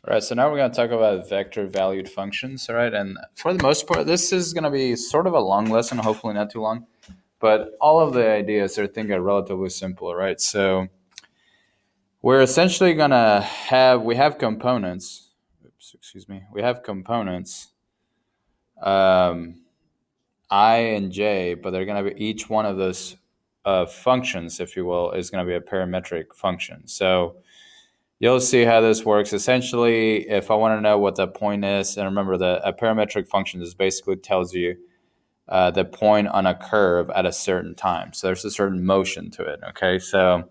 All right, so now we're going to talk about vector valued functions, all right? And for the most part, this is going to be sort of a long lesson, hopefully not too long, but all of the ideas I think are relatively simple, right? So we're essentially going to we have components, we have components, I and j, but they're going to be each one of those functions, if you will, is going to be a parametric function. So you'll see how this works. Essentially, if I want to know what the point is, and remember that a parametric function just basically tells you the point on a curve at a certain time. So there's a certain motion to it. Okay, so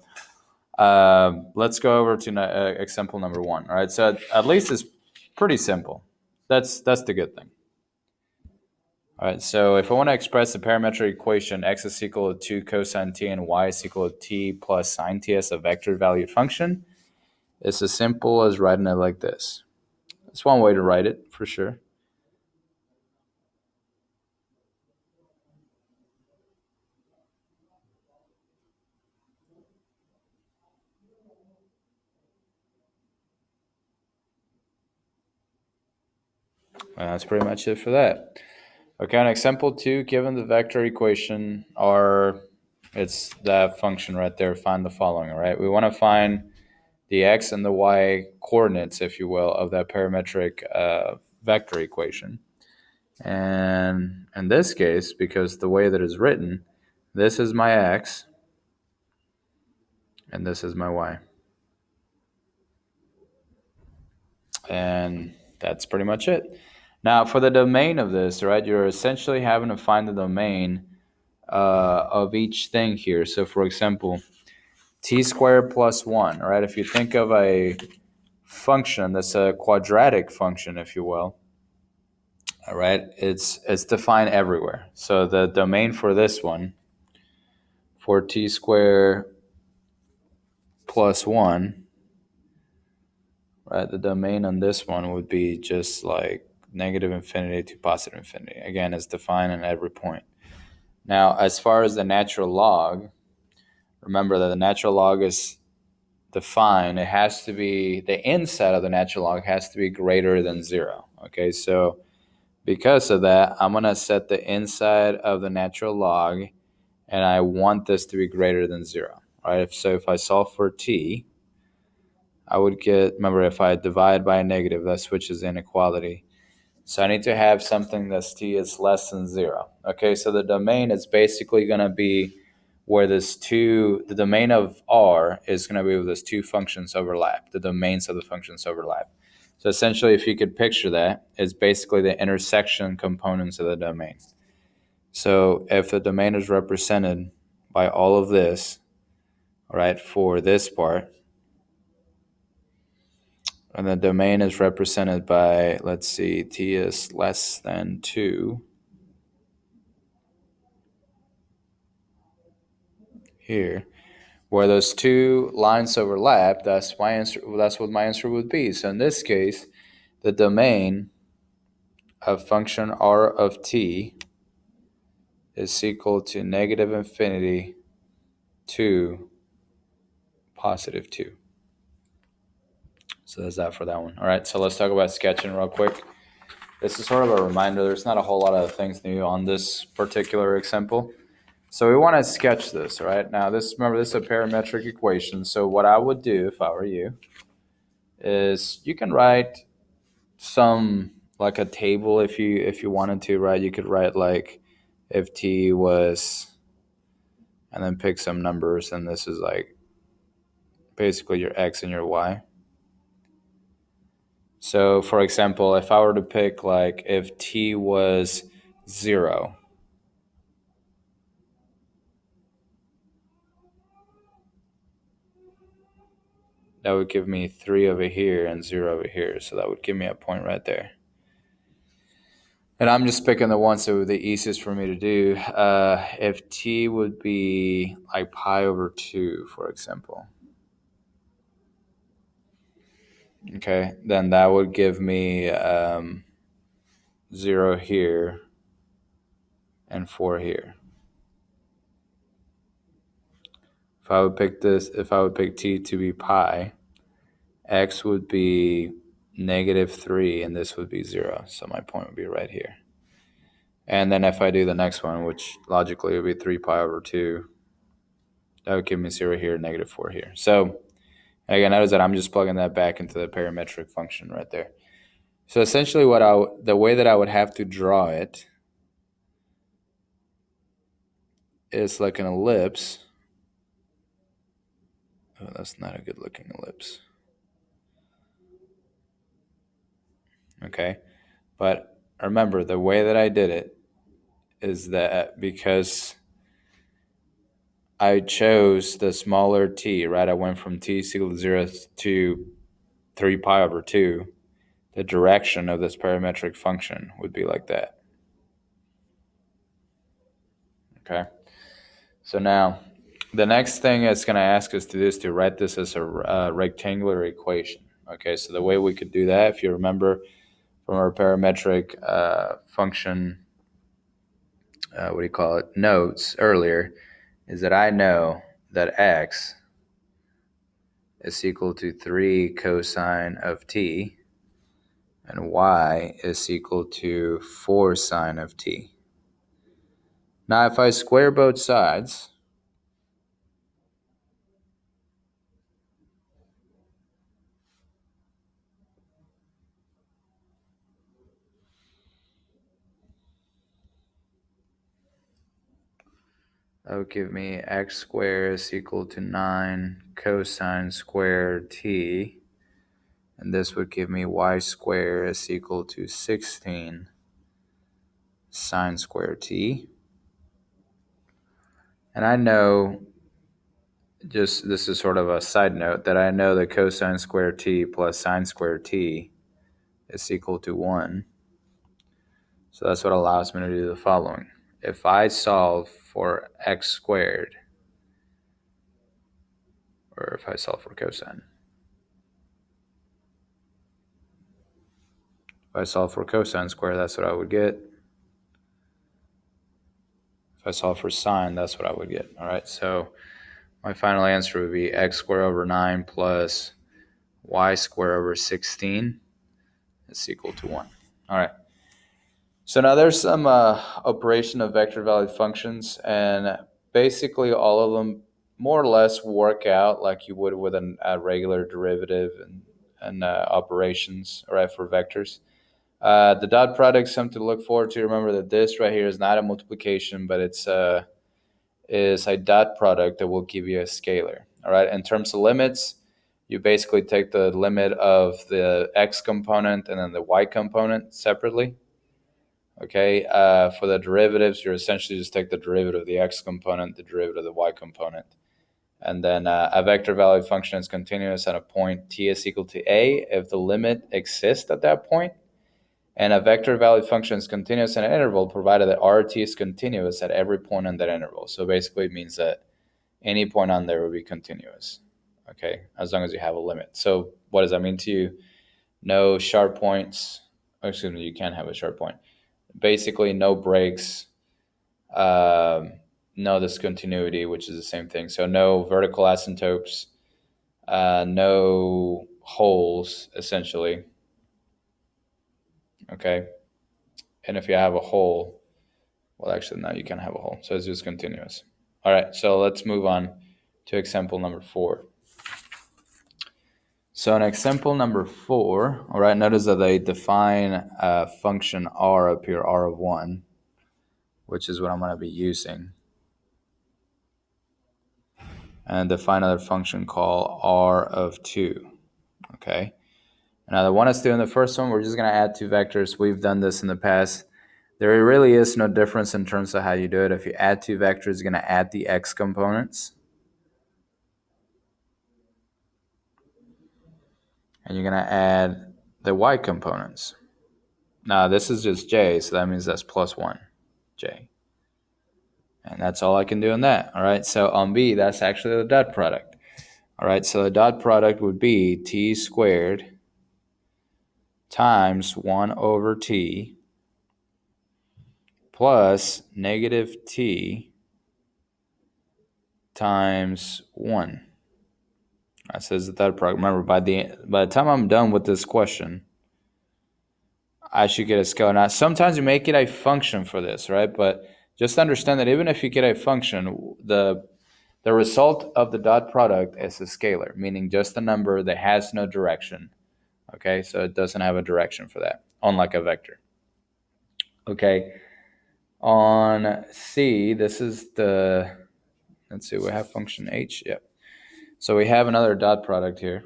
let's go over to example number 1. All right, so at least it's pretty simple. That's the good thing. All right, so if I want to express the parametric equation x is equal to 2 cosine t and y is equal to t plus sine t as a vector valued function, it's as simple as writing it like this. That's one way to write it, for sure. And that's pretty much it for that. Okay, on example 2, given the vector equation, it's that function right there, find the following, all right? We want to find the x and the y coordinates, if you will, of that parametric vector equation. And in this case, because the way that it's written, this is my x, and this is my y. And that's pretty much it. Now, for the domain of this, right, you're essentially having to find the domain of each thing here. So, for example, t squared plus 1, right? If you think of a function that's a quadratic function, if you will, all right, it's defined everywhere. So the domain for this one, for t squared plus 1, right, the domain on this one would be just like negative infinity to positive infinity. Again, it's defined at every point. Now, as far as the natural log, remember that the natural log is defined. It has to be, the inside of the natural log has to be greater than 0. Okay, so because of that, I'm going to set the inside of the natural log, and I want this to be greater than 0. Right? So if I solve for t, I would get, remember, if I divide by a negative, that switches the inequality. So I need to have something that's t is less than 0. Okay, so the domain is basically going to be where the domain of R is going to be where those two functions overlap, the domains of the functions overlap. So essentially, if you could picture that, it's basically the intersection components of the domain. So if the domain is represented by all of this, all right, for this part, and the domain is represented by, let's see, t is less than 2 here, where those two lines overlap, that's my answer. That's what my answer would be. So in this case, the domain of function r of t is equal to negative infinity to positive 2. So that's that for that one. All right, so let's talk about sketching real quick. This is sort of a reminder. There's not a whole lot of things new on this particular example. So we want to sketch this, right? Now, remember, this is a parametric equation. So what I would do if I were you is you can write some, like a table if you wanted to, right? You could write like if t was, and then pick some numbers, and this is like basically your x and your y. So for example, if I were to pick like if t was 0, that would give me 3 over here and 0 over here. So that would give me a point right there. And I'm just picking the ones that were the easiest for me to do. If t would be like pi over 2, for example. Okay, then that would give me 0 here and 4 here. If I would pick t to be pi, x would be -3, and this would be 0. So my point would be right here. And then if I do the next one, which logically would be 3 pi over 2, that would give me 0 here, -4 here. So again, notice that I'm just plugging that back into the parametric function right there. So essentially the way that I would have to draw it is like an ellipse. Oh, that's not a good looking ellipse. Okay. But remember, the way that I did it is that because I chose the smaller t, right? I went from t is equal to 0 to 3 pi over 2. The direction of this parametric function would be like that. Okay. So now, the next thing it's going to ask us to do is to write this as a rectangular equation. Okay, so the way we could do that, if you remember from our parametric function, notes earlier, is that I know that x is equal to 3 cosine of t, and y is equal to 4 sine of t. Now, if I square both sides, that would give me x squared is equal to 9 cosine squared t. And this would give me y squared is equal to 16 sine squared t. And I know, just this is sort of a side note, that I know that cosine squared t plus sine squared t is equal to 1. So that's what allows me to do the following. If I solve for x squared, or if I solve for cosine, if I solve for cosine squared, that's what I would get. If I solve for sine, that's what I would get. All right, so my final answer would be x squared over 9 plus y squared over 16 is equal to 1. All right. So now there's some operation of vector valued functions, and basically all of them more or less work out like you would with a regular derivative and operations, all right, for vectors. The dot product is something to look forward to. Remember that this right here is not a multiplication, but it's is a dot product that will give you a scalar. All right. In terms of limits, you basically take the limit of the x component and then the y component separately. Okay. For the derivatives, you essentially just take the derivative of the x component, the derivative of the y component. And then a vector valued function is continuous at a point t is equal to a if the limit exists at that point. And a vector valued function is continuous in an interval provided that RT is continuous at every point on that interval. So basically it means that any point on there will be continuous, okay, as long as you have a limit. So what does that mean to you? No sharp points. Excuse me, you can't have a sharp point. Basically no breaks, no discontinuity, which is the same thing. So no vertical asymptotes, no holes, essentially. Okay. And if you have a hole, well, actually, no, you can't have a hole. So it's just continuous. All right. So let's move on to example number 4. So in example number 4, all right, notice that they define a function r up here, r of 1, which is what I'm going to be using. And define another function called r of 2. Okay. Now, the one us to do in the first one, we're just going to add 2 vectors. We've done this in the past. There really is no difference in terms of how you do it. If you add 2 vectors, you're going to add the x components. And you're going to add the y components. Now, this is just j, so that means that's plus 1, j. And that's all I can do in that. All right, so on b, that's actually the dot product. All right, so the dot product would be t squared times 1 over t plus negative t times 1. That says the dot product. Remember, by the time I'm done with this question, I should get a scalar. Now, sometimes you make it a function for this, right? But just understand that even if you get a function, the result of the dot product is a scalar, meaning just a number that has no direction. Okay, so it doesn't have a direction for that, unlike a vector. Okay, on C, this is the, let's see, we have function H. Yep. So we have another dot product here,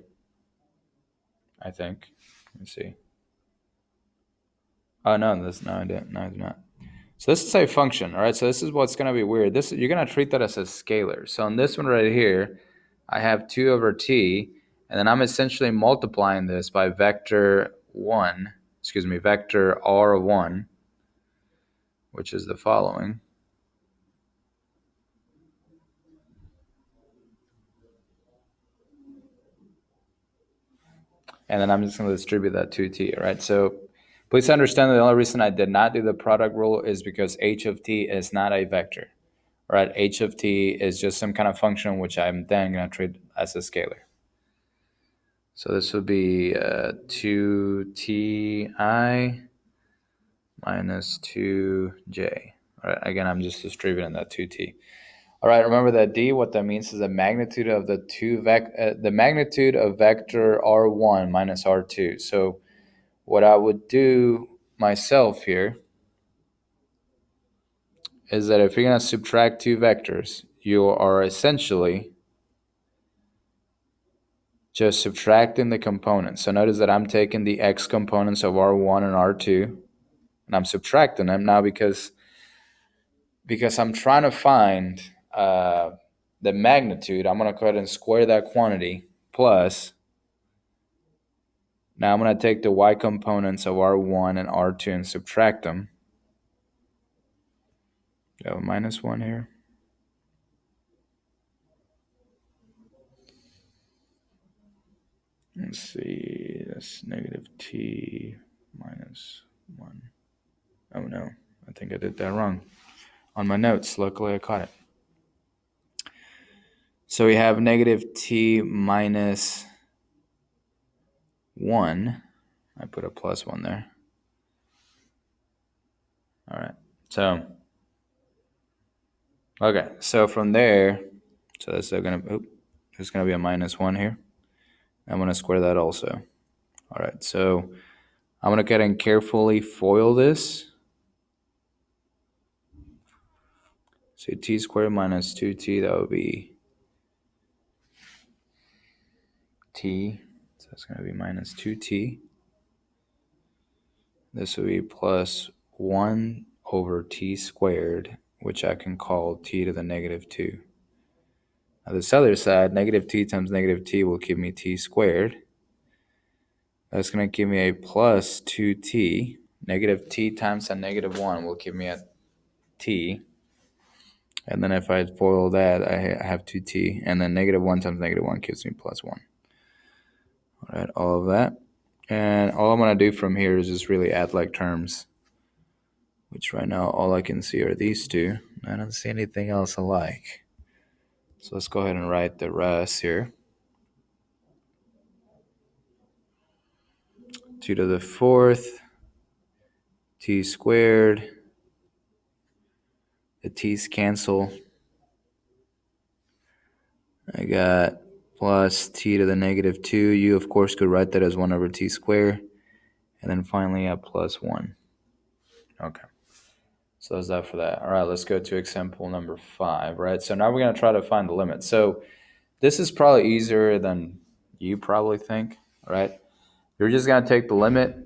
I think. Let's see. Oh, no, no, I didn't. No, I do not. So this is a function, all right? So this is what's going to be weird. You're going to treat that as a scalar. So on this one right here, I have 2 over t, and then I'm essentially multiplying this by vector r1, which is the following. And then I'm just going to distribute that 2t, all right? So please understand that the only reason I did not do the product rule is because h of t is not a vector. Right, h of t is just some kind of function which I'm then going to treat as a scalar. So this would be 2ti minus 2j. All right, again, I'm just distributing that 2t. All right, remember that d, what that means is the magnitude of the magnitude of vector r1 minus r2. So what I would do myself here is that if you're going to subtract 2 vectors, you are essentially just subtracting the components. So notice that I'm taking the x components of r1 and r2, and I'm subtracting them now because I'm trying to find the magnitude. I'm going to go ahead and square that quantity plus. Now I'm going to take the y components of r1 and r2 and subtract them. We have a minus 1 here. Let's see, that's negative t minus 1. Oh no, I think I did that wrong on my notes. Luckily I caught it. So we have negative t minus 1. I put a plus 1 there. All right. So, okay. So from there, so that's going to, there's going to be a minus 1 here. I'm going to square that also. All right. So I'm going to go ahead and carefully FOIL this. So t squared minus 2t, that would be t. So that's going to be minus 2t. This would be plus 1 over t squared, which I can call t to the negative 2. Now this other side, negative t times negative t will give me t squared. That's going to give me a plus 2t. Negative t times a negative 1 will give me a t. And then if I FOIL that, I have 2t. And then negative 1 times negative 1 gives me plus 1. All right, all of that. And all I'm going to do from here is just really add like terms, which right now all I can see are these two. I don't see anything else alike. So let's go ahead and write the rest here. 2 to the 4th, t squared. The t's cancel. I got plus t to the negative 2. You, of course, could write that as 1 over t squared. And then finally at plus 1. Okay. So that's that for that. All right, let's go to example number 5, right? So now we're going to try to find the limit. So this is probably easier than you probably think, right? You're just going to take the limit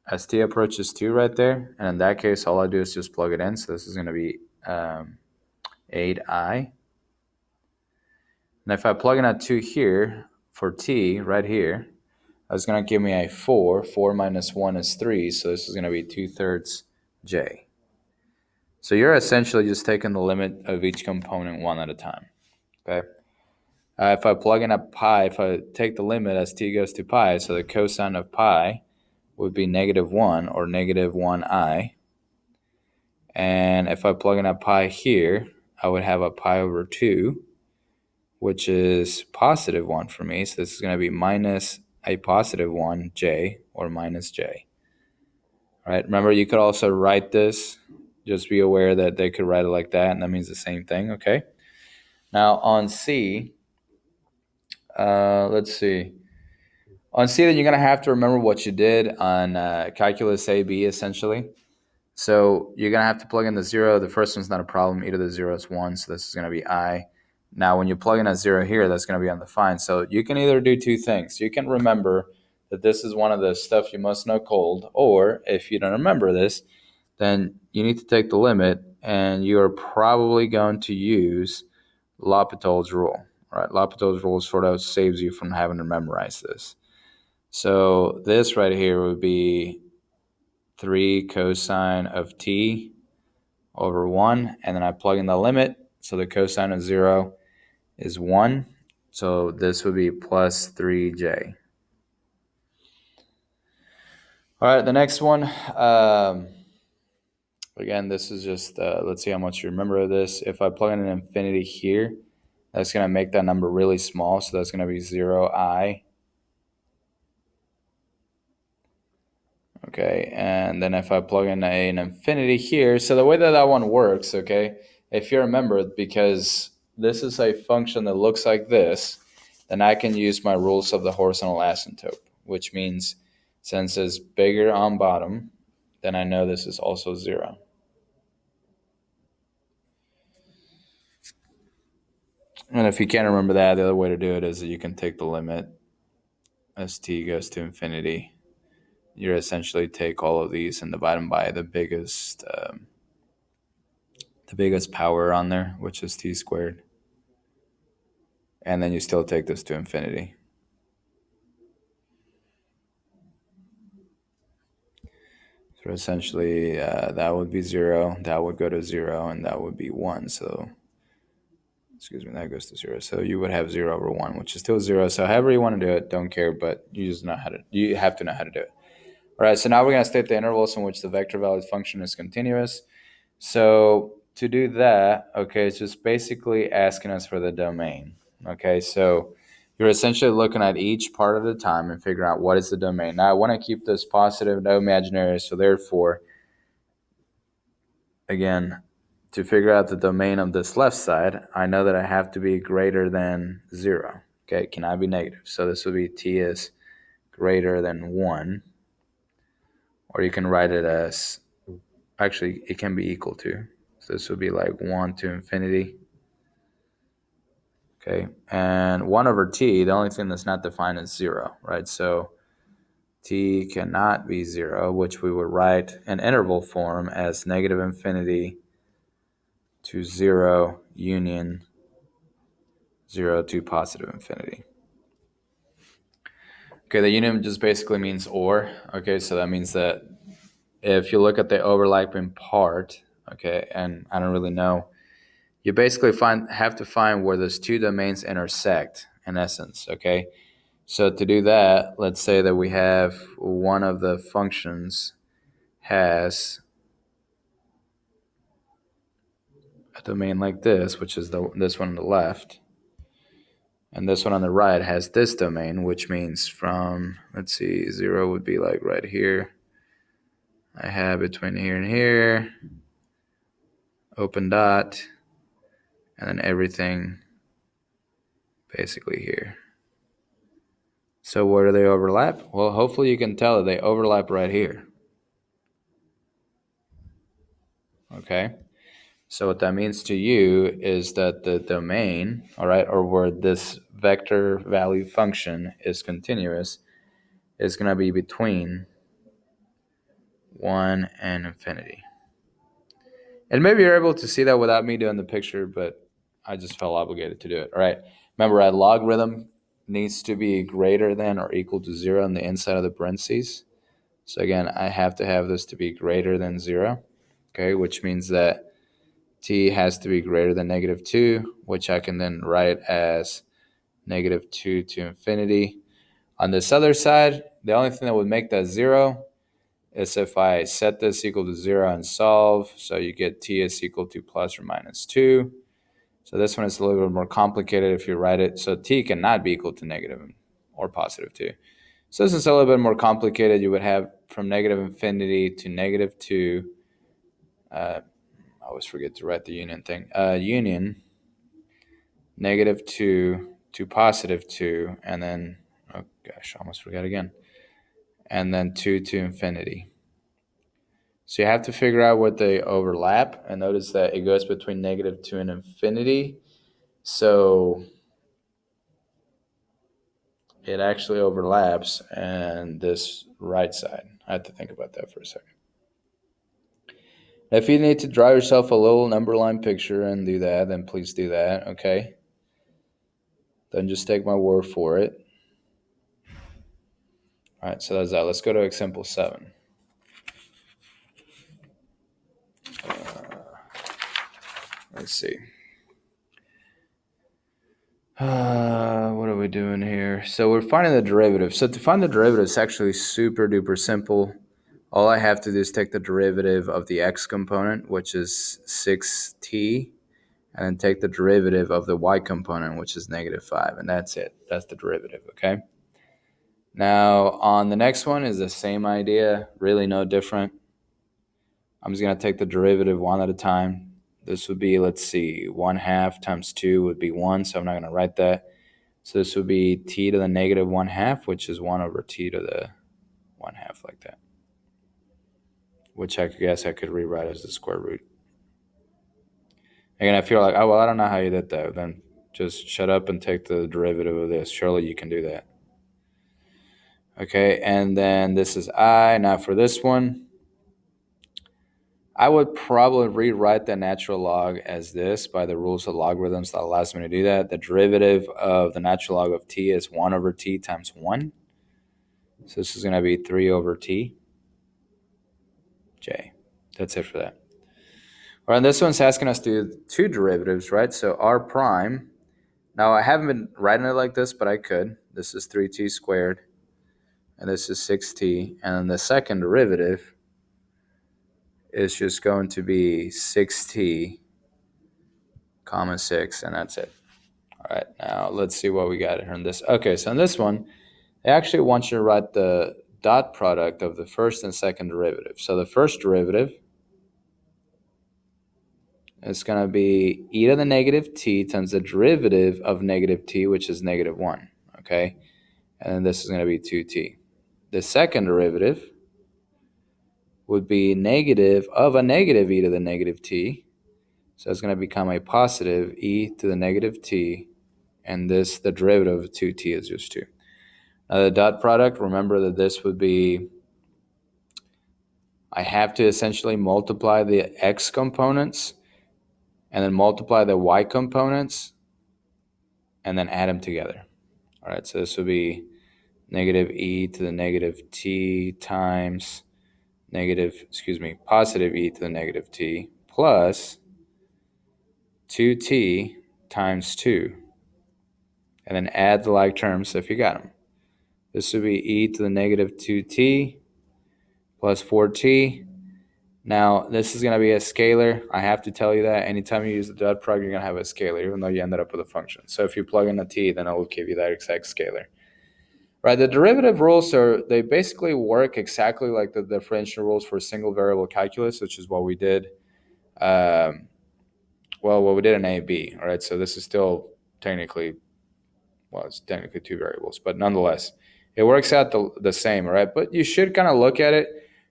as t approaches 2 right there. And in that case, all I do is just plug it in. So this is going to be 8i. And if I plug in a 2 here for t right here, that's going to give me a 4. 4 minus 1 is 3. So this is going to be 2/3 j. So you're essentially just taking the limit of each component one at a time. Okay. If I plug in a pi, if I take the limit as t goes to pi, so the cosine of pi would be negative 1 or negative 1i. And if I plug in a pi here, I would have a pi over 2, which is positive 1 for me. So this is going to be minus a positive 1 j or minus j. All right, remember you could also write this. Just be aware that they could write it like that, and that means the same thing, okay? Now on C, let's see. On C, then you're going to have to remember what you did on calculus AB, essentially. So you're going to have to plug in the 0. The first one's not a problem. E to the 0 is 1, so this is going to be I. Now, when you plug in a 0 here, that's going to be undefined. So you can either do two things. You can remember that this is one of the stuff you must know cold, or if you don't remember this, then you need to take the limit, and you are probably going to use L'Hopital's rule. All right, L'Hopital's rule sort of saves you from having to memorize this. So this right here would be 3 cosine of t over 1, and then I plug in the limit, so the cosine of 0 is 1, so this would be plus 3j. All right, the next one, again, this is just, let's see how much you remember of this. If I plug in an infinity here, that's going to make that number really small, so that's going to be 0i. Okay, and then if I plug in an infinity here, so the way that that one works, okay, if you remember, because this is a function that looks like this, then I can use my rules of the horizontal asymptote, which means since it's bigger on bottom, then I know this is also 0. And if you can't remember that, the other way to do it is that you can take the limit as t goes to infinity. You essentially take all of these and divide them by the biggest power on there, which is t squared. And then you still take this to infinity. So essentially, that would be 0, that would go to 0, and that would be 1. So, excuse me, that goes to 0. So you would have 0 over 1, which is still 0. So however you want to do it, don't care, but you just know how to. You have to know how to do it. All right. So now we're going to state the intervals in which the vector valued function is continuous. So to do that, okay, it's just basically asking us for the domain. Okay, so you're essentially looking at each part at a time and figuring out what is the domain. Now I want to keep this positive, no imaginary, so therefore, again, to figure out the domain of this left side, I know that I have to be greater than 0. Okay, it cannot be negative. So this would be t is greater than 1. Or you can write it as, actually, it can be equal to. So this would be like 1 to infinity. Okay, and 1 over t, the only thing that's not defined is 0, right? So t cannot be 0, which we would write in interval form as negative infinity to 0 union 0 to positive infinity. Okay, the union just basically means or. Okay, so that means that if you look at the overlapping part, okay, and I don't really know, you basically have to find where those two domains intersect, in essence, okay? So to do that, let's say that we have one of the functions has a domain like this, which is this one on the left, and this one on the right has this domain, which means from, let's see, 0 would be like right here. I have between here and here, open dot, and then everything basically here. So where do they overlap? Well, hopefully you can tell that they overlap right here. Okay? So what that means to you is that the domain, all right, or where this vector value function is continuous, is going to be between 1 and infinity. And maybe you're able to see that without me doing the picture, but I just felt obligated to do it. All right. Remember, a logarithm needs to be greater than or equal to 0 on the inside of the parentheses. So again, I have to have this to be greater than 0, okay, which means that t has to be greater than negative 2, which I can then write as negative 2 to infinity. On this other side, the only thing that would make that 0 is if I set this equal to 0 and solve. So you get t is equal to plus or minus 2. So this one is a little bit more complicated if you write it. So t cannot be equal to negative or positive 2. So this is a little bit more complicated. You would have from negative infinity to negative 2. I always forget to write the union thing. Union negative 2 to positive 2, and then, oh gosh, I almost forgot again. And then 2 to infinity. So you have to figure out what they overlap, and notice that it goes between negative 2 and infinity. So it actually overlaps, and this right side. I had to think about that for a second. If you need to draw yourself a little number line picture and do that, then please do that, okay? Then just take my word for it. All right, so that's that. Let's go to example 7. Let's see. What are we doing here? So we're finding the derivative. So to find the derivative is actually super duper simple. All I have to do is take the derivative of the x component, which is 6t, and then take the derivative of the y component, which is negative 5, and that's it. That's the derivative, okay? Now, on the next one is the same idea, really no different. I'm just going to take the derivative one at a time. This would be, let's see, 1/2 times 2 would be 1, so I'm not going to write that. So this would be t to the negative 1/2, which is 1 over t to the 1/2, like that, which I guess I could rewrite as the square root. Again, I feel like, oh, well, I don't know how you did that. Then just shut up and take the derivative of this. Surely you can do that. Okay, and then this is I. Now for this one, I would probably rewrite the natural log as this by the rules of logarithms that allows me to do that. The derivative of the natural log of t is 1 over t times 1. So this is going to be 3 over t j. That's it for that. All right, and this one's asking us to do two derivatives, right? So r prime. Now, I haven't been writing it like this, but I could. This is 3t squared, and this is 6t. And then the second derivative is just going to be 6t, comma 6, and that's it. All right, now let's see what we got here in this. Okay, so in this one, they actually want you to write the dot product of the first and second derivative. So the first derivative is going to be e to the negative t times the derivative of negative t, which is negative 1, okay? And then this is going to be 2t. The second derivative would be negative of a negative e to the negative t. So it's going to become a positive e to the negative t, and this, the derivative of 2t is just 2. Now the dot product, remember that this would be, I have to essentially multiply the x components and then multiply the y components and then add them together. All right, so this would be negative e to the negative t times positive e to the negative t plus 2t times 2. And then add the like terms if you got them. This would be e to the negative 2t plus 4t. Now, this is going to be a scalar. I have to tell you that anytime you use the dot product, you're going to have a scalar, even though you ended up with a function. So if you plug in a t, then it will give you that exact scalar. Right, the derivative rules they basically work exactly like the differential rules for single variable calculus, which is what we did. What we did in A/B. All right, so this is still technically, it's technically two variables, but nonetheless, it works out the same. All right, but you should kind of look at it.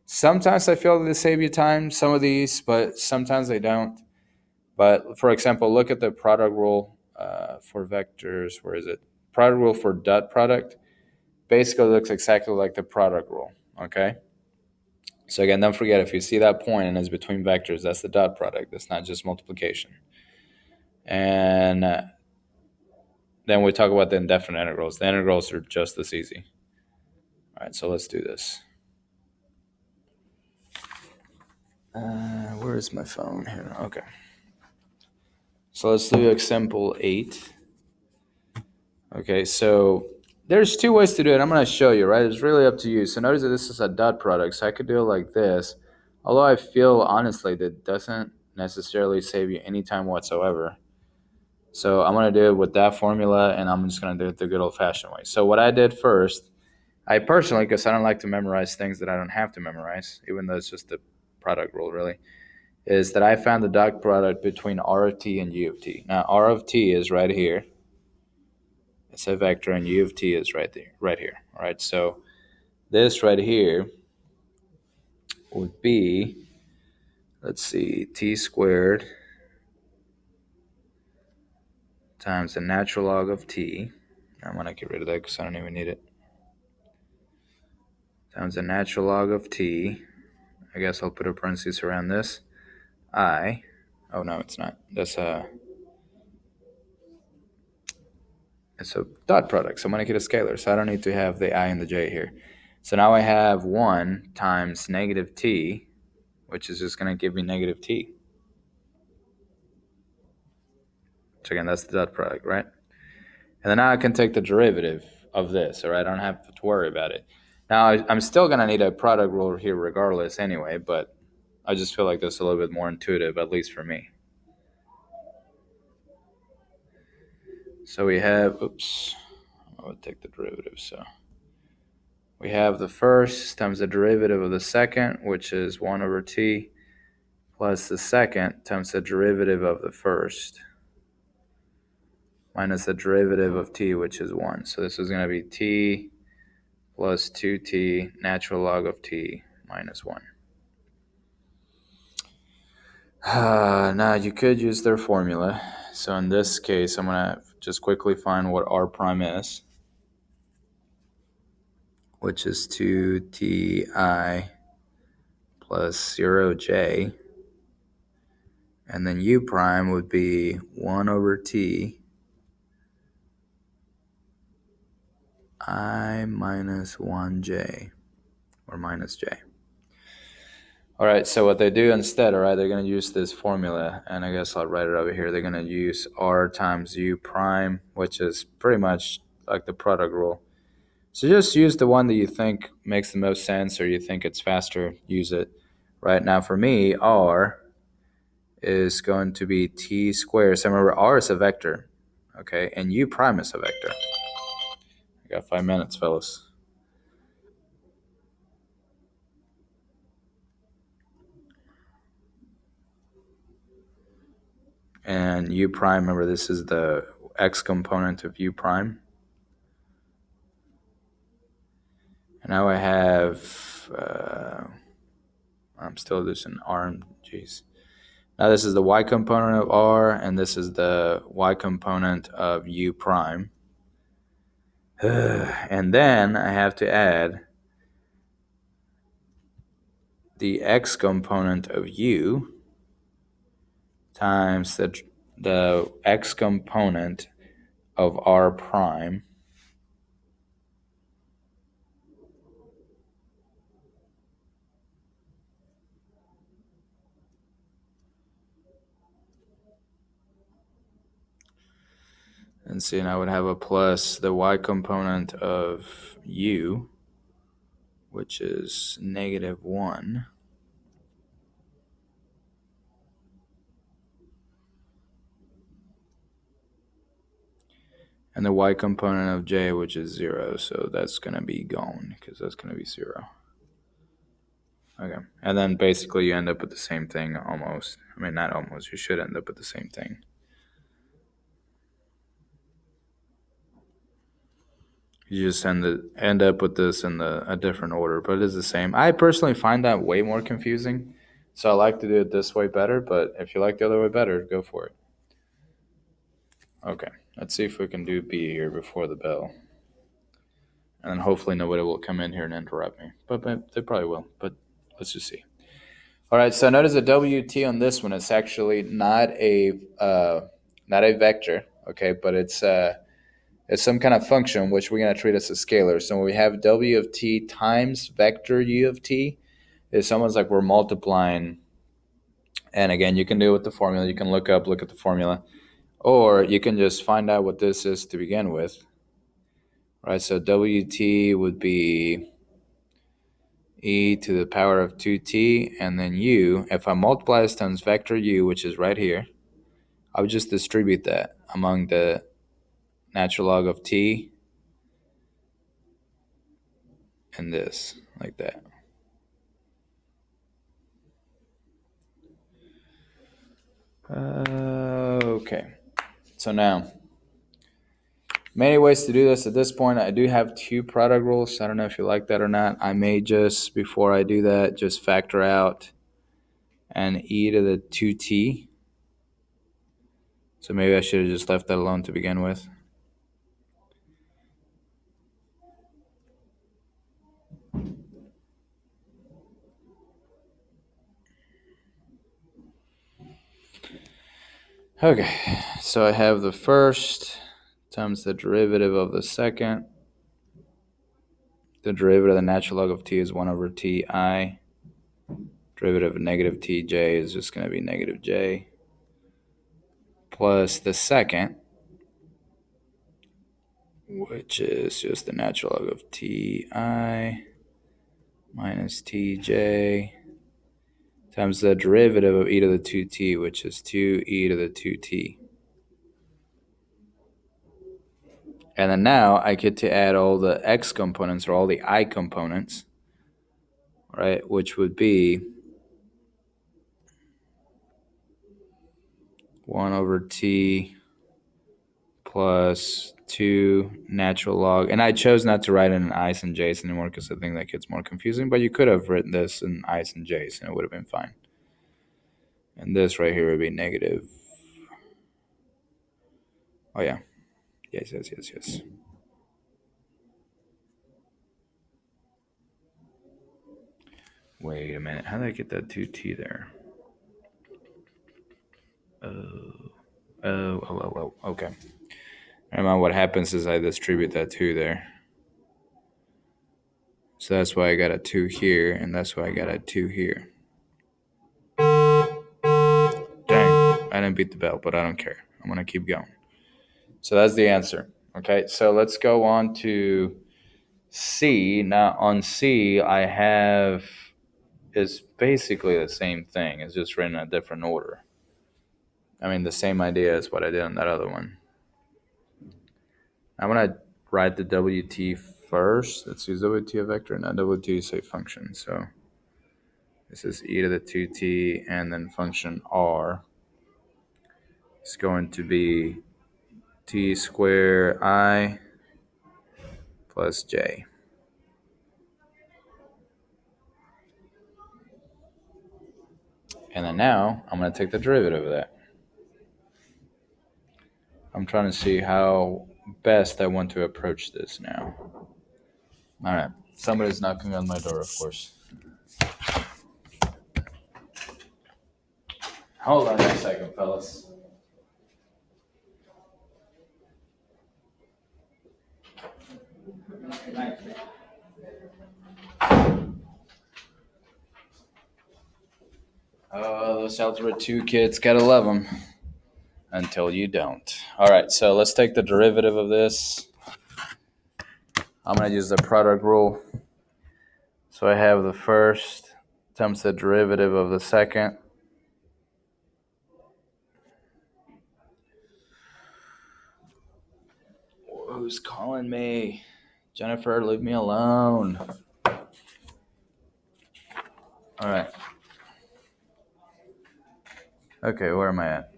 Sometimes I feel that they save you time, some of these, but sometimes they don't. But for example, look at the product rule for vectors. Where is it? Product rule for dot product. Basically looks exactly like the product rule, okay? So again, don't forget, if you see that point and it's between vectors, that's the dot product. That's not just multiplication. And then we talk about the indefinite integrals. The integrals are just as easy. All right, so let's do this. Where is my phone here? Okay. So let's do example 8. Okay, so there's two ways to do it. I'm going to show you, right? It's really up to you. So notice that this is a dot product, so I could do it like this. Although I feel, honestly, that doesn't necessarily save you any time whatsoever. So I'm going to do it with that formula, and I'm just going to do it the good old-fashioned way. So what I did first I personally, because I don't like to memorize things that I don't have to memorize, even though it's just the product rule, really, is that I found the dot product between R of t and U of t. Now, R of t is right here. It's a vector, and U of t is right there, right here. All right, so this right here would be, let's see, t squared times the natural log of t. I'm going to get rid of that because I don't even need it. Times the natural log of t. I guess I'll put a parenthesis around this. I. Oh, no, it's not. It's a dot product, so I'm going to get a scalar, so I don't need to have the I and the j here. So now I have 1 times negative t, which is just going to give me negative t. So again, that's the dot product, right? And then now I can take the derivative of this, all right? I don't have to worry about it. Now, I'm still going to need a product rule here regardless anyway, but I just feel like this is a little bit more intuitive, at least for me. So we have, oops, I would take the derivative, so we have the first times the derivative of the second, which is 1 over t, plus the second times the derivative of the first, minus the derivative of t, which is 1. So this is going to be t plus 2t natural log of t minus 1. Now you could use their formula. So in this case, I'm going to just quickly find what r prime is, which is 2ti plus 0j. And then u prime would be 1 over t I minus 1j, or minus j. All right, so what they do instead, all right, they're going to use this formula, and I guess I'll write it over here. They're going to use r times u prime, which is pretty much like the product rule. So just use the one that you think makes the most sense, or you think it's faster, use it. Right now for me, r is going to be t squared. So remember, r is a vector, okay, and u prime is a vector. I got 5 minutes, fellas. And u prime, remember, this is the x component of u prime. And now I have, I'm still just in r, geez. Now this is the y component of r, and this is the y component of u prime. And then I have to add the x component of u times the x component of r prime and see, and I would have a plus the y component of u, which is negative 1. And the y component of j, which is 0. So that's going to be gone because that's going to be 0. Okay. And then basically you end up with the same thing almost. I mean, not almost. You should end up with the same thing. You just end up with this in a different order, but it is the same. I personally find that way more confusing. So I like to do it this way better, but if you like the other way better, go for it. Okay. Let's see if we can do B here before the bell. And then hopefully nobody will come in here and interrupt me. But they probably will. But let's just see. All right, so notice the WT on this one is actually not a vector, okay, but it's some kind of function which we're going to treat as a scalar. So when we have W of t times vector U of t, it's almost like we're multiplying. And again, you can do it with the formula. You can look at the formula, or you can just find out what this is to begin with. Right, so WT would be e to the power of 2t, and then u, if I multiply this times vector u, which is right here, I would just distribute that among the natural log of t and this, like that. Okay. So now, many ways to do this. At this point, I do have two product rules. I don't know if you like that or not. I may just, before I do that, just factor out an e to the 2t. So maybe I should have just left that alone to begin with. Okay, so I have the first times the derivative of the second. The derivative of the natural log of t is 1 over ti. Derivative of negative tj is just going to be negative j. Plus the second, which is just the natural log of ti minus tj times the derivative of e to the 2t, which is 2e to the 2t. And then now I get to add all the x components, or all the I components, right, which would be 1 over t plus 2 natural log. And I chose not to write it in i's and j's anymore because I think that gets more confusing, but you could have written this in i's and j's and it would have been fine. And this right here would be negative. Oh, yeah. Yes. Wait a minute. How did I get that 2t there? Oh. Okay. Never mind. What happens is I distribute that 2 there. So that's why I got a 2 here, and that's why I got a 2 here. Dang, I didn't beat the bell, but I don't care. I'm going to keep going. So that's the answer. Okay, so let's go on to C. Now on C, I have, is basically the same thing. It's just written in a different order. I mean, the same idea as what I did on that other one. I'm going to write the WT first. Let's use WT a vector, not WT is a function. So this is e to the 2t, and then function r is going to be t squared I plus j. And then now I'm going to take the derivative of that. I'm trying to see how best I want to approach this now. All right. Somebody's knocking on my door, of course. Hold on a second, fellas. Oh, those Algebra 2 kids, gotta love them. Until you don't. All right, so let's take the derivative of this. I'm going to use the product rule. So I have the first times the derivative of the second. Who's calling me? Jennifer, leave me alone. All right. Okay, where am I at?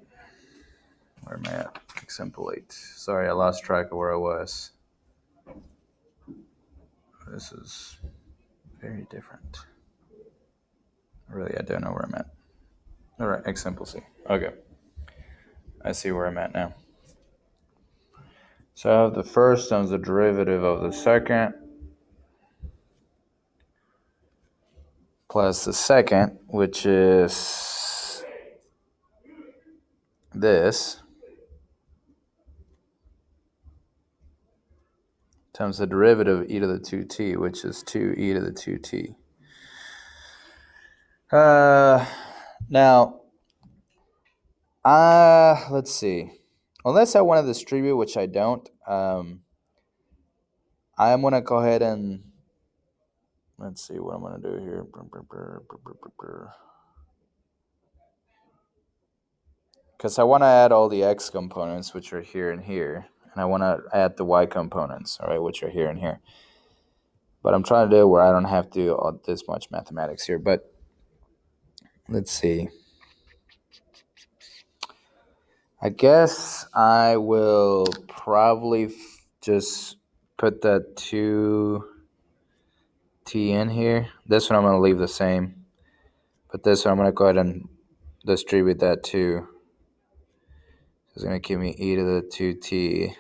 Asymptote. Sorry, I lost track of where I was. This is very different. Really, I don't know where I'm at. All right, Asymptote. Okay. I see where I'm at now. So I have the first times the derivative of the second plus the second, which is this, times the derivative of e to the 2t, which is 2e to the 2t. Now, let's see. Unless I want to distribute, which I don't, I'm going to go ahead and, let's see what I'm going to do here. Because I want to add all the x components, which are here and here. And I want to add the y components, all right, which are here and here. But I'm trying to do it where I don't have to do all this much mathematics here. But let's see. I guess I will probably just put that 2t in here. This one I'm going to leave the same. But this one I'm going to go ahead and distribute that 2. It's going to give me e to the 2t.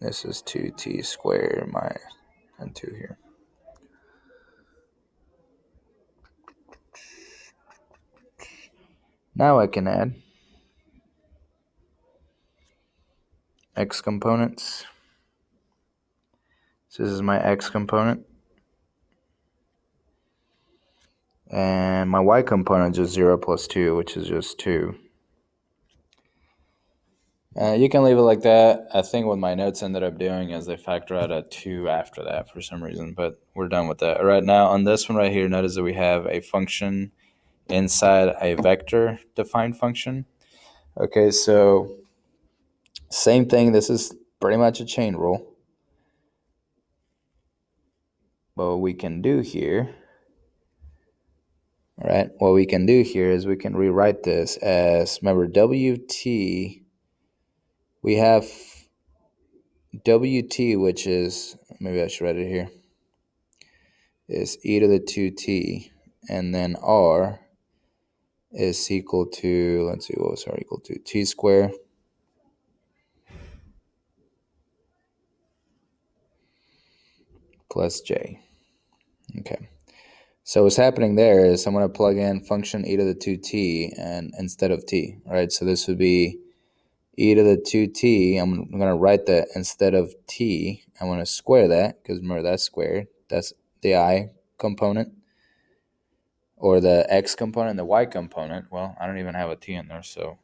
This is 2t squared and 2 here. Now I can add x components. So this is my x component. And my y component is just 0 plus 2, which is just 2. You can leave it like that. I think what my notes ended up doing is they factor out a 2 after that for some reason, but we're done with that. All right, now on this one right here, notice that we have a function inside a vector defined function. Okay, so same thing. This is pretty much a chain rule. But what we can do here, all right, what we can do here is we can rewrite this as, remember, WT, we have WT, which is, maybe I should write it here, is e to the 2t, and then r is equal to, let's see, what was r equal to? T squared plus j. Okay. So what's happening there is I'm going to plug in function e to the 2t and instead of t, right? So this would be e to the 2t. I'm going to write that instead of t. I'm going to square that because remember that's squared. That's the I component. Or the x component and the y component. Well, I don't even have a t in there, so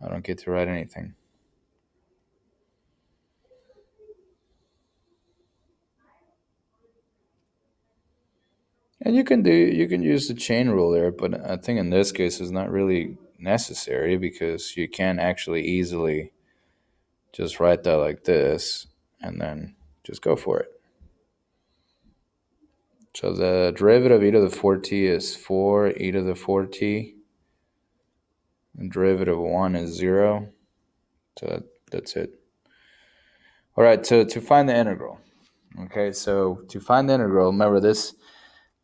I don't get to write anything. And you can use the chain rule there, but I think in this case it's not really necessary because you can actually easily just write that like this and then just go for it. So the derivative of e to the 4t is 4 e to the 4t. And derivative of 1 is 0. So that's it. All right, so to find the integral. Okay, so to find the integral, remember this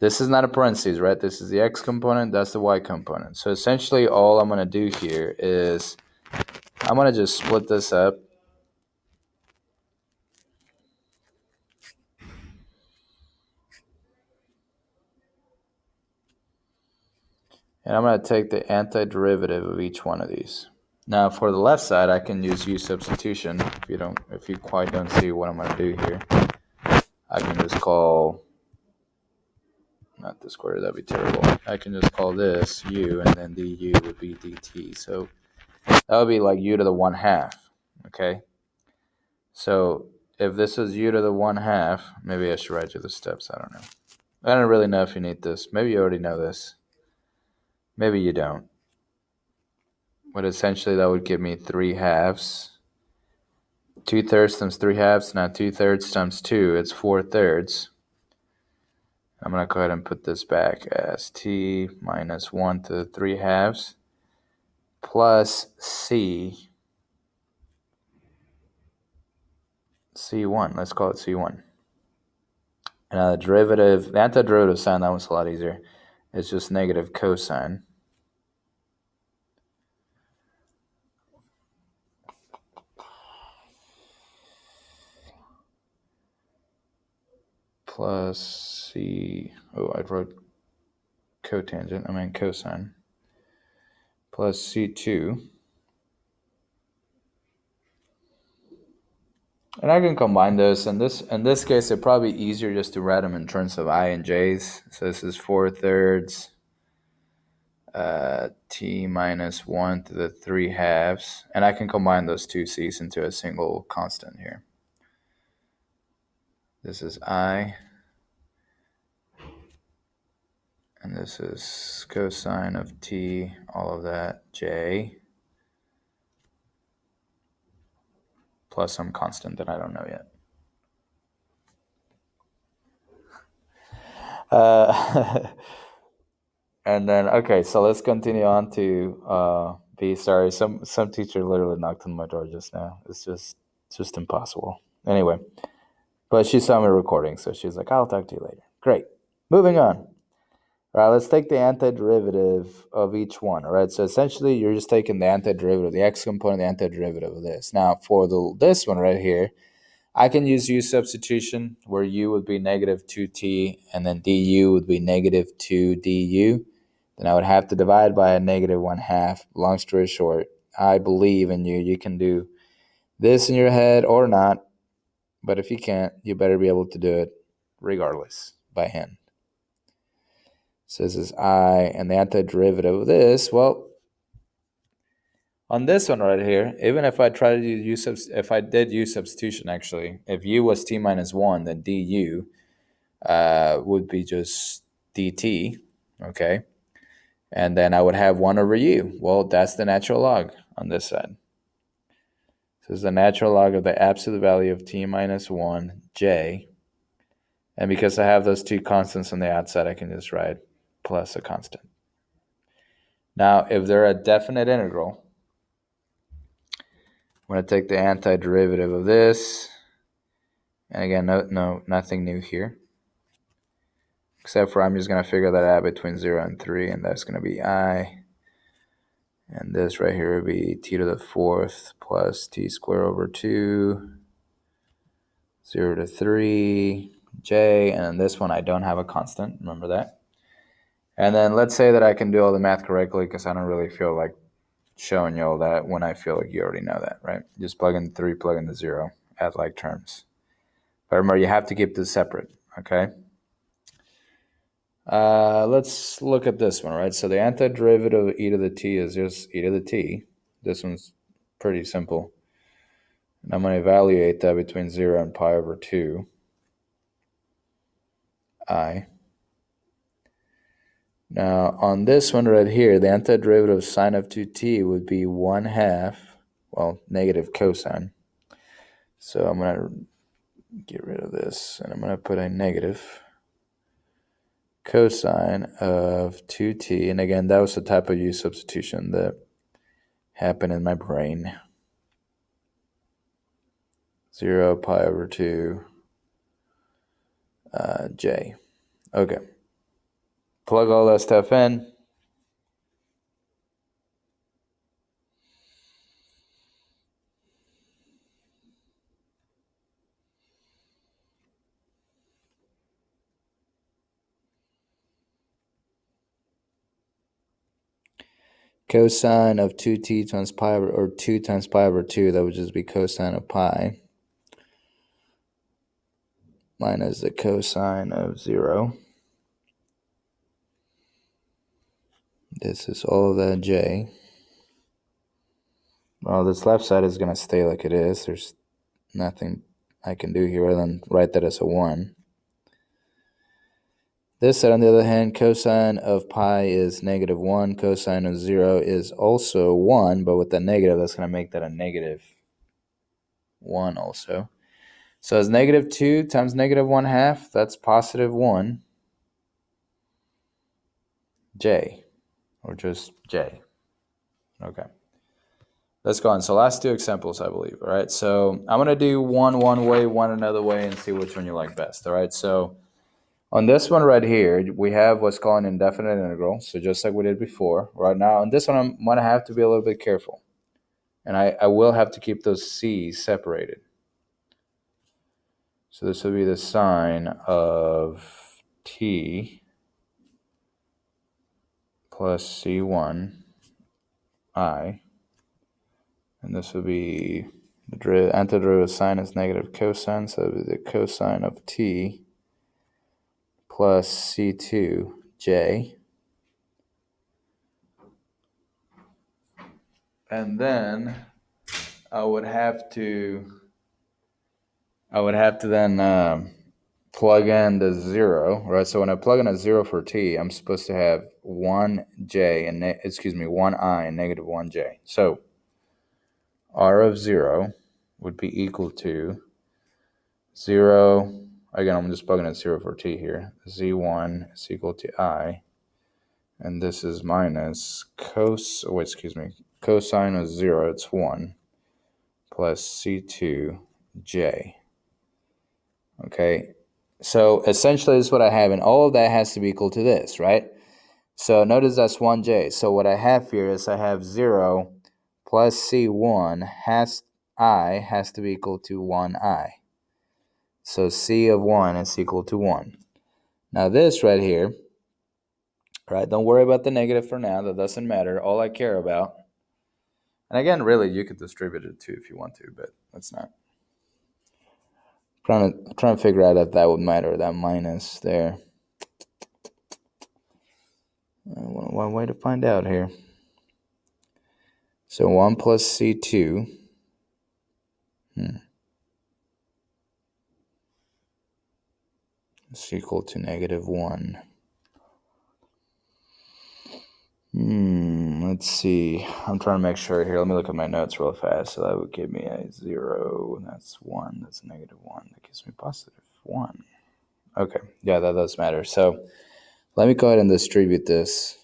is not a parentheses, right? This is the x component, that's the y component. So essentially all I'm going to do here is I'm going to just split this up. And I'm going to take the antiderivative of each one of these. Now for the left side, I can use U-Substitution. If you quite don't see what I'm going to do here, I can just call, not the square, that'd be terrible. I can just call this u, and then du would be dt. So that would be like u to the 1/2, okay? So if this is u to the 1/2, maybe I should write you the steps, I don't know. I don't really know if you need this. Maybe you already know this. Maybe you don't. But essentially that would give me 3/2. 2/3 times 3/2, now 2/3 times 2, it's 4/3. I'm going to go ahead and put this back as t minus 1 to the 3/2 plus C1. Let's call it C1. And the antiderivative sign, that one's a lot easier. It's just negative cosine. Plus I wrote cotangent, I mean cosine. Plus C2. And I can combine those. In this case, it'd probably be easier just to write them in terms of I and J's. So this is 4/3 t minus 1 to the 3/2. And I can combine those two c's into a single constant here. This is I. And this is cosine of t, all of that, j. Plus some constant that I don't know yet. uh, and then okay, so let's continue on to B. Sorry, some teacher literally knocked on my door just now. It's just impossible. Anyway, but she saw me recording, so she's like, "I'll talk to you later." Great. Moving on. All right, let's take the antiderivative of each one. All right, so essentially you're just taking the antiderivative, the x component, the antiderivative of this. Now for this one right here, I can use U substitution where u would be negative 2t and then du would be negative 2 du. Then I would have to divide by a negative 1/2. Long story short, I believe in you. You can do this in your head or not, but if you can't, you better be able to do it regardless by hand. So this is I, and the antiderivative of this, well, on this one right here, even if I try to use if I did U substitution, actually, if u was t minus 1, then du would be just dt, okay? And then I would have 1 over u. Well, that's the natural log on this side. So it's the natural log of the absolute value of t minus 1, j. And because I have those two constants on the outside, I can just write plus a constant. Now, if they're a definite integral, I'm going to take the antiderivative of this. And again, nothing new here. Except for I'm just going to figure that out between 0 and 3, and that's going to be I. And this right here would be t to the 4th plus t squared over 2, 0 to 3, j. And this one I don't have a constant, remember that. And then let's say that I can do all the math correctly because I don't really feel like showing you all that when I feel like you already know that, right? Just plug in 3, plug in the 0, add like terms. But remember, you have to keep this separate, okay? Let's look at this one, right? So the antiderivative of e to the t is just e to the t. This one's pretty simple. And I'm going to evaluate that between 0 and pi over 2 I. Now, on this one right here, the antiderivative of sine of 2t would be 1/2, well, negative cosine. So I'm going to get rid of this, and I'm going to put a negative cosine of 2t. And again, that was the type of U substitution that happened in my brain. 0 pi over 2 j. Okay. Plug all that stuff in. Cosine of 2t times pi over, or 2 times pi over 2, that would just be cosine of pi minus the cosine of 0. This is all of that j. Well, this left side is going to stay like it is. There's nothing I can do here other than write that as a 1. This side, on the other hand, cosine of pi is negative 1. Cosine of 0 is also 1, but with the negative, that's going to make that a negative 1 also. So it's negative 2 times negative 1/2. That's positive 1 j, or just j. Okay. Let's go on. So last two examples, I believe. All right. So I'm going to do one way, one another way, and see which one you like best. All right. So on this one right here, we have what's called an indefinite integral. So just like we did before. Right now, on this one, I'm going to have to be a little bit careful. And I will have to keep those c's separated. So this will be the sine of t plus c1 I. And this will be the antiderivative of sine is negative cosine. So it will be the cosine of t plus c2j. And then I would have to then plug in the 0, right? So when I plug in a 0 for t, I'm supposed to have 1j and 1i and negative 1j. So r of 0 would be equal to 0. again, I'm just plugging in 0 for t here. Z1 is equal to I, and this is minus cosine of 0, it's 1, plus C2J. Okay, so essentially this is what I have, and all of that has to be equal to this, right? So notice that's 1J. So what I have here is I have 0 plus C1 has to be equal to 1I. So C of 1 is equal to 1. Now this right here, right, don't worry about the negative for now. That doesn't matter. All I care about, and again, really, you could distribute it too if you want to, but let's not. I'm trying to figure out if that would matter, that minus there. One way to find out here. So 1 plus C2. Is equal to negative 1. Let's see. I'm trying to make sure here. Let me look at my notes real fast. So that would give me a 0. That's 1. That's a negative 1. That gives me positive 1. Okay. Yeah, that does matter. So let me go ahead and distribute this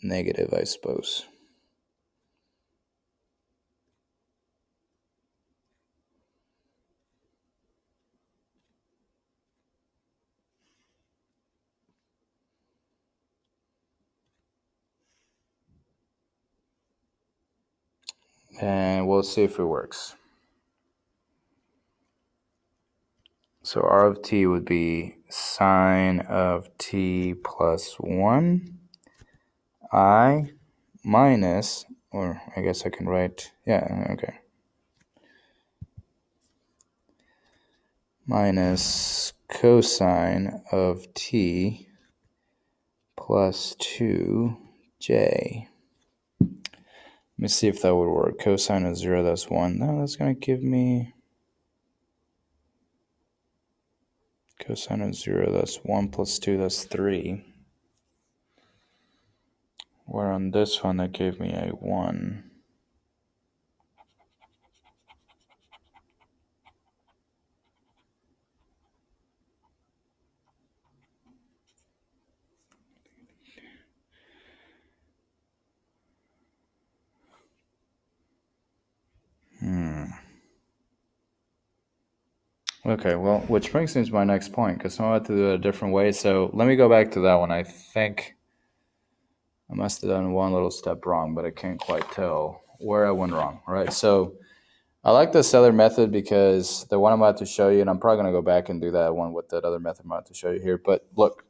negative, I suppose. And we'll see if it works. So R of t would be sine of t plus 1 I minus, or I guess I can write, yeah, okay. Minus cosine of t plus 2j. Let me see if that would work. Cosine of 0, that's 1. No, that's going to give me cosine of 0, that's 1 plus 2, that's 3. Where on this one, that gave me a 1. Okay, well, which brings me to my next point, because I'm about to do it a different way. So let me go back to that one. I think I must have done one little step wrong, but I can't quite tell where I went wrong. All right, so I like this other method because the one I'm about to show you, and I'm probably going to go back and do that one with that other method I'm about to show you here. But look,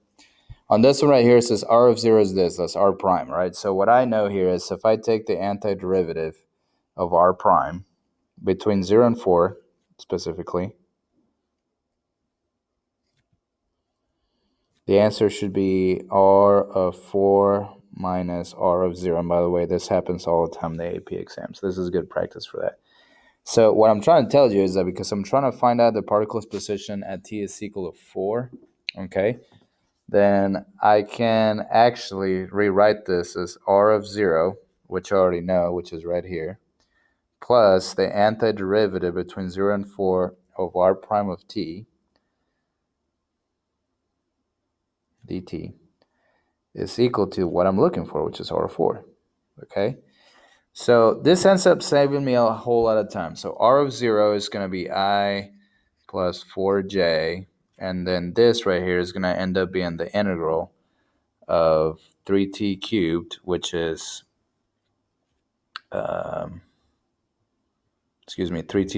on this one right here, it says R of 0 is this. That's R prime, right? So what I know here is if I take the antiderivative of R prime between 0 and 4, specifically, the answer should be R of 4 minus R of 0. And by the way, this happens all the time in the AP exams. This is good practice for that. So what I'm trying to tell you is that because I'm trying to find out the particle's position at t is equal to 4, okay, then I can actually rewrite this as R of 0, which I already know, which is right here, plus the antiderivative between 0 and 4 of R prime of t dt is equal to what I'm looking for, which is R of 4, okay? So this ends up saving me a whole lot of time. So R of 0 is going to be I plus 4j, and then this right here is going to end up being the integral of 3t cubed, which is, 3t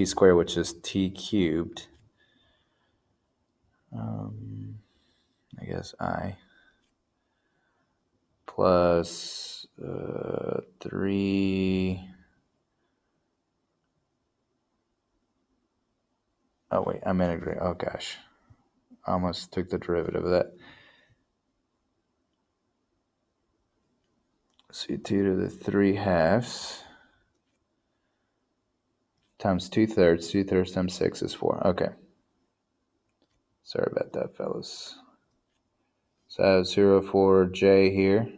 squared, which is t cubed, I guess I, plus 3, oh wait, I'm integrating, oh gosh, I almost took the derivative of that. C2 to the 3 halves times 2/3. 2/3 times 6 is 4. Okay. Sorry about that, fellas. So I have 0, 4j here.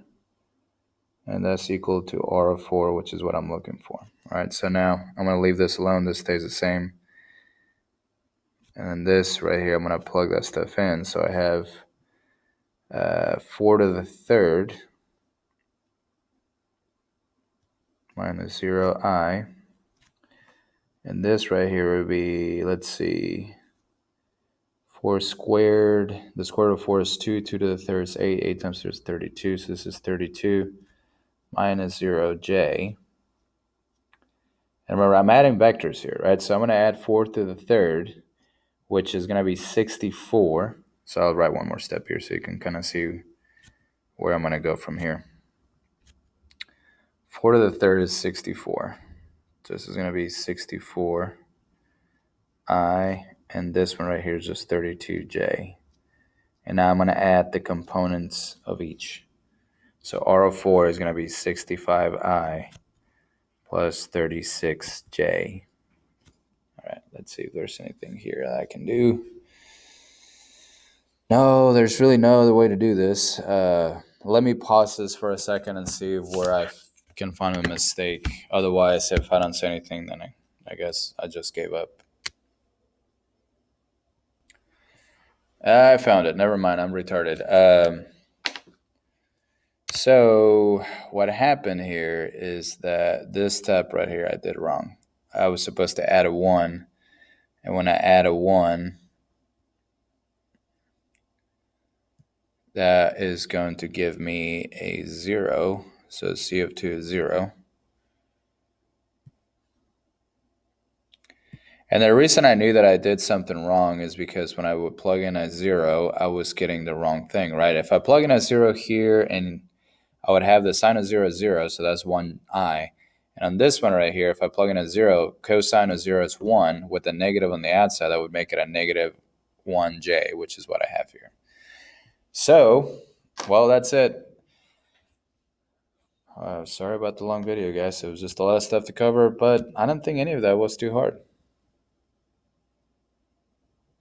And that's equal to R of 4, which is what I'm looking for. All right, so now I'm going to leave this alone. This stays the same. And then this right here, I'm going to plug that stuff in. So I have 4 to the third minus 0i. And this right here would be, let's see, 4 squared. The square root of 4 is 2. 2 to the third is 8. 8 times 2 is 32. So this is 32 minus 0j. And remember, I'm adding vectors here, right? So I'm going to add 4 to the third, which is going to be 64. So I'll write one more step here so you can kind of see where I'm going to go from here. 4 to the third is 64. So this is going to be 64i, and this one right here is just 32j. And now I'm going to add the components of each. So R of 4 is going to be 65i plus 36j. All right, let's see if there's anything here that I can do. No, there's really no other way to do this. Let me pause this for a second and see where I can find a mistake. Otherwise, if I don't say anything, then I guess I just gave up. I found it. Never mind. I'm retarded. So what happened here is that this step right here I did wrong. I was supposed to add a 1. And when I add a 1, that is going to give me a 0. So C of 2 is 0. And the reason I knew that I did something wrong is because when I would plug in a 0, I was getting the wrong thing, right? If I plug in a 0 here, and I would have the sine of 0 is 0, so that's 1i. And on this one right here, if I plug in a 0, cosine of 0 is 1. With a negative on the outside, that would make it a negative 1j, which is what I have here. So, well, that's it. Sorry about the long video, guys. It was just a lot of stuff to cover, but I don't think any of that was too hard.